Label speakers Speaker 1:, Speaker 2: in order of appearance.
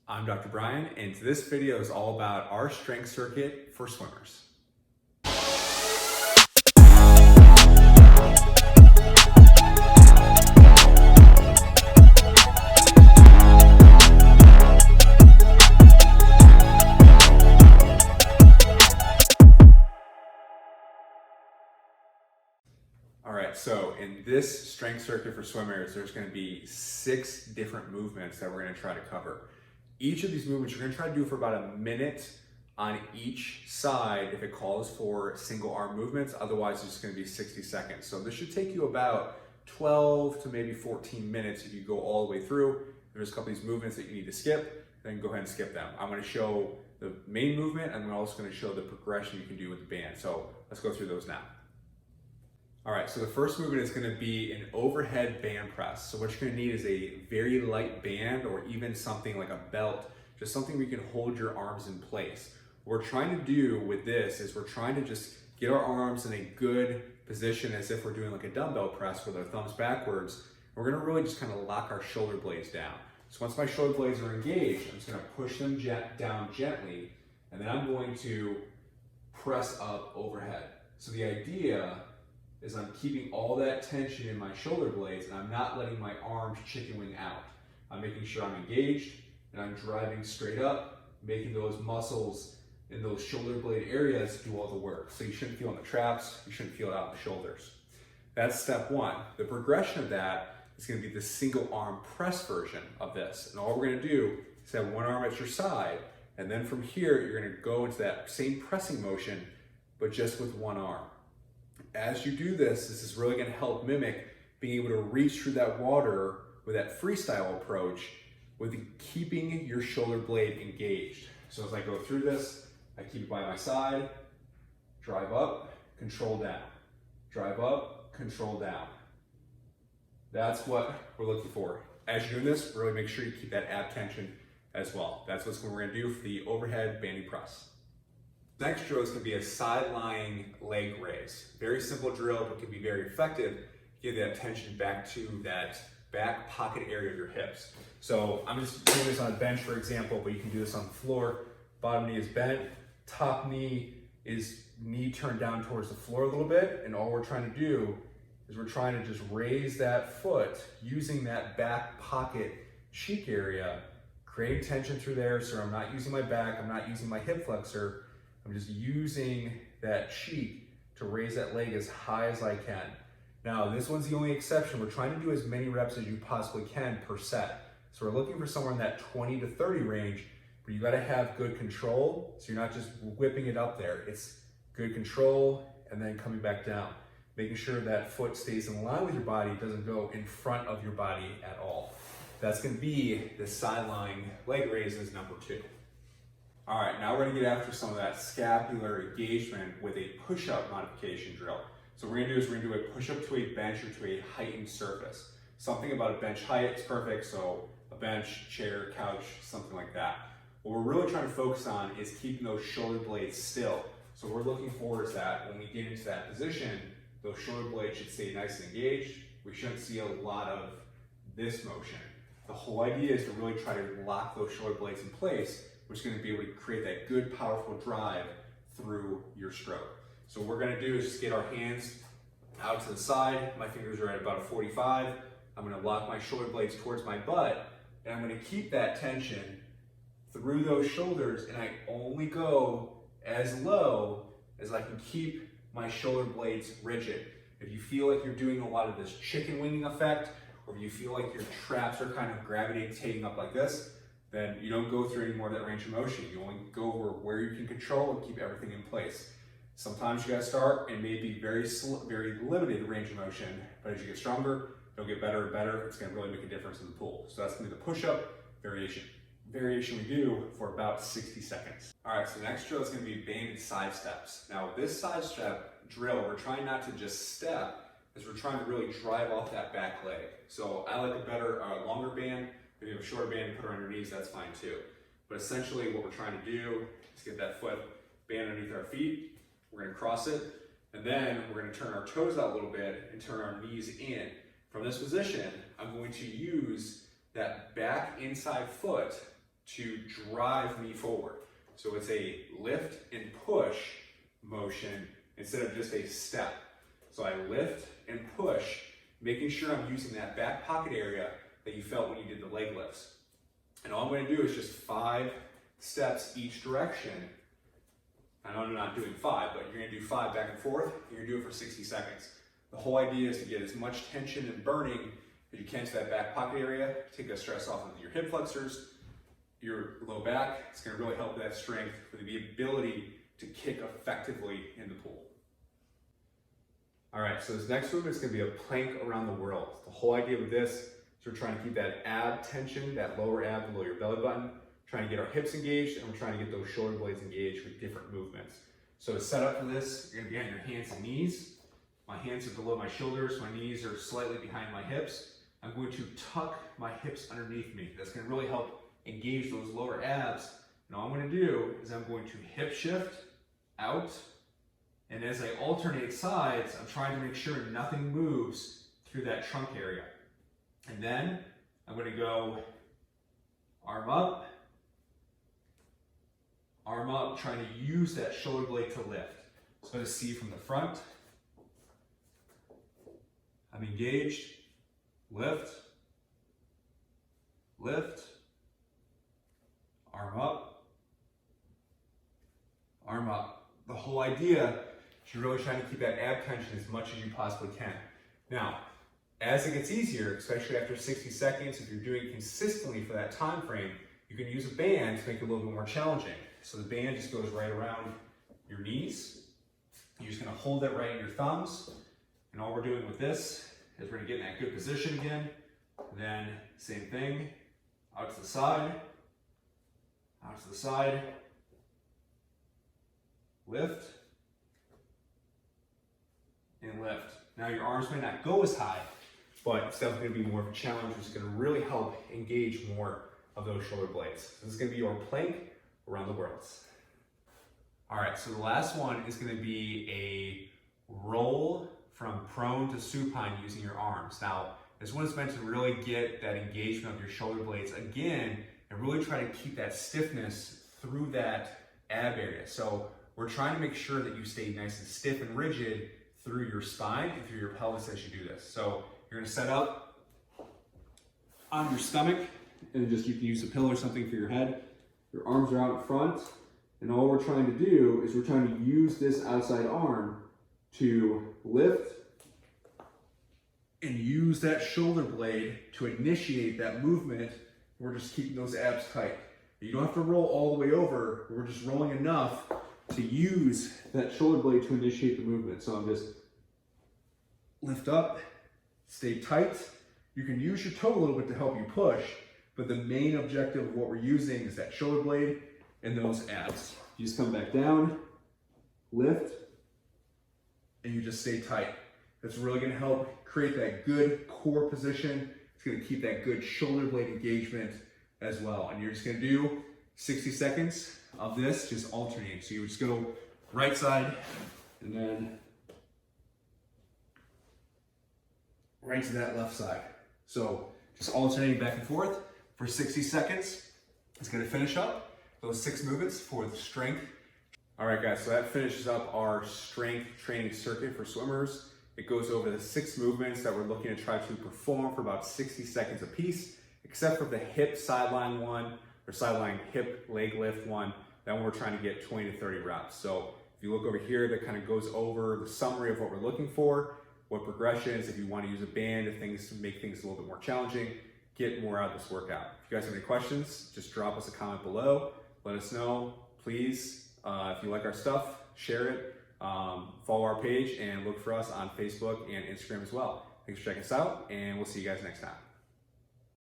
Speaker 1: I'm Dr. Brian, and this video is all about our strength circuit for swimmers. All right, so in this strength circuit for swimmers, there's going to be 6 different movements that we're going to try to cover. Each of these movements, you're going to try to do for about a minute on each side if it calls for single arm movements. Otherwise, it's just going to be 60 seconds. So this should take you about 12 to maybe 14 minutes if you go all the way through. There's a couple of these movements that you need to skip, then go ahead and skip them. I'm going to show the main movement, and I'm also going to show the progression you can do with the band. So let's go through those now. All right, so the first movement is going to be an overhead band press. So what you're going to need is a very light band or even something like a belt, just something where you can hold your arms in place. What we're trying to do with this is we're trying to just get our arms in a good position as if we're doing like a dumbbell press with our thumbs backwards. We're going to really just kind of lock our shoulder blades down. So once my shoulder blades are engaged, I'm just going to push them down gently, and then I'm going to press up overhead. So the idea is I'm keeping all that tension in my shoulder blades and I'm not letting my arms chicken wing out. I'm making sure I'm engaged and I'm driving straight up, making those muscles in those shoulder blade areas do all the work. So you shouldn't feel in the traps, you shouldn't feel it out in the shoulders. That's step one. The progression of that is going to be the single arm press version of this. And all we're going to do is have one arm at your side, and then from here you're going to go into that same pressing motion, but just with one arm. As you do this, this is really going to help mimic being able to reach through that water with that freestyle approach with keeping your shoulder blade engaged. So as I go through this, I keep it by my side, drive up, control down, drive up, control down. That's what we're looking for. As you're doing this, really make sure you keep that ab tension as well. That's what we're going to do for the overhead banding press. Next drill is going to be a side-lying leg raise. Very simple drill, but can be very effective. Give that tension back to that back pocket area of your hips. So I'm just doing this on a bench, for example, but you can do this on the floor. Bottom knee is bent, top knee is knee turned down towards the floor a little bit, and all we're trying to do is we're trying to just raise that foot using that back pocket cheek area, creating tension through there. So I'm not using my back, I'm not using my hip flexor. I'm just using that cheek to raise that leg as high as I can. Now, this one's the only exception. We're trying to do as many reps as you possibly can per set. So we're looking for somewhere in that 20 to 30 range, but you gotta have good control. So you're not just whipping it up there. It's good control and then coming back down. Making sure that foot stays in line with your body, doesn't go in front of your body at all. That's gonna be the side-lying leg raises number 2. All right, now we're gonna get after some of that scapular engagement with a push-up modification drill. So what we're gonna do is we're gonna do a push-up to a bench or to a heightened surface. Something about a bench height is perfect, so a bench, chair, couch, something like that. What we're really trying to focus on is keeping those shoulder blades still. So what we're looking for is that when we get into that position, those shoulder blades should stay nice and engaged. We shouldn't see a lot of this motion. The whole idea is to really try to lock those shoulder blades in place, which is going to be able to create that good, powerful drive through your stroke. So what we're going to do is just get our hands out to the side. My fingers are at about a 45. I'm going to lock my shoulder blades towards my butt, and I'm going to keep that tension through those shoulders, and I only go as low as I can keep my shoulder blades rigid. If you feel like you're doing a lot of this chicken winging effect, or if you feel like your traps are kind of gravitating up like this, then you don't go through any more of that range of motion. You only go over where you can control and keep everything in place. Sometimes you gotta start and maybe very limited range of motion, but as you get stronger, you'll get better and better. It's gonna really make a difference in the pool. So that's gonna be the push-up variation. Variation we do for about 60 seconds. All right, so the next drill is gonna be banded side steps. Now with this side step drill, we're trying not to just step, as we're trying to really drive off that back leg. So I like a better, longer band. If you have a shorter band, put it on your knees, that's fine too. But essentially what we're trying to do is get that foot band underneath our feet. We're gonna cross it, and then we're gonna turn our toes out a little bit and turn our knees in. From this position, I'm going to use that back inside foot to drive me forward. So it's a lift and push motion instead of just a step. So I lift and push, making sure I'm using that back pocket area that you felt when you did the leg lifts. And all I'm going to do is just 5 steps each direction. I know I'm not doing 5, but you're going to do 5 back and forth. You're going to do it for 60 seconds. The whole idea is to get as much tension and burning as you can to that back pocket area, take that stress off of your hip flexors, your low back. It's going to really help that strength for the ability to kick effectively in the pool. All right, so this next movement is going to be a plank around the world. The whole idea with this is we're trying to keep that ab tension, that lower ab below your belly button, trying to get our hips engaged, and we're trying to get those shoulder blades engaged with different movements. So to set up for this, you're going to be on your hands and knees. My hands are below my shoulders, my knees are slightly behind my hips. I'm going to tuck my hips underneath me. That's going to really help engage those lower abs. And all I'm going to do is I'm going to hip shift out, and as I alternate sides, I'm trying to make sure nothing moves through that trunk area. And then I'm going to go arm up, trying to use that shoulder blade to lift. So to see from the front, I'm engaged, lift, lift, arm up, arm up. The whole idea is you're really trying to keep that ab tension as much as you possibly can. Now, as it gets easier, especially after 60 seconds, if you're doing it consistently for that time frame, you can use a band to make it a little bit more challenging. So the band just goes right around your knees. You're just going to hold it right in your thumbs. And all we're doing with this is we're going to get in that good position again. Then same thing, out to the side, out to the side, lift, and lift. Now your arms may not go as high, but it's definitely going to be more of a challenge, which is going to really help engage more of those shoulder blades. This is going to be your plank around the world. All right, so the last one is going to be a roll from prone to supine using your arms. Now, this one is meant to really get that engagement of your shoulder blades again and really try to keep that stiffness through that ab area. So we're trying to make sure that you stay nice and stiff and rigid through your spine and through your pelvis as you do this. So you're gonna set up on your stomach, and just you can use a pillow or something for your head. Your arms are out in front, and all we're trying to do is we're trying to use this outside arm to lift and use that shoulder blade to initiate that movement. We're just keeping those abs tight. You don't have to roll all the way over. We're just rolling enough to use that shoulder blade to initiate the movement. So I'm just lift up, stay tight. You can use your toe a little bit to help you push, but the main objective of what we're using is that shoulder blade and those abs. You just come back down, lift, and you just stay tight. That's really going to help create that good core position. It's going to keep that good shoulder blade engagement as well. And you're just going to do 60 seconds of this, just alternating. So you just go right side and then right to that left side. So just alternating back and forth for 60 seconds. It's going to finish up those 6 movements for the strength. All right, guys, so that finishes up our strength training circuit for swimmers. It goes over the 6 movements that we're looking to try to perform for about 60 seconds a piece, except for the hip sideline one, or sideline hip leg lift one. That one we're trying to get 20 to 30 reps. So if you look over here, that kind of goes over the summary of what we're looking for, what progressions, if you want to use a band, if things to make things a little bit more challenging, get more out of this workout. If you guys have any questions, just drop us a comment below. Let us know, please. If you like our stuff, share it, follow our page, and look for us on Facebook and Instagram as well. Thanks for checking us out, and we'll see you guys next time.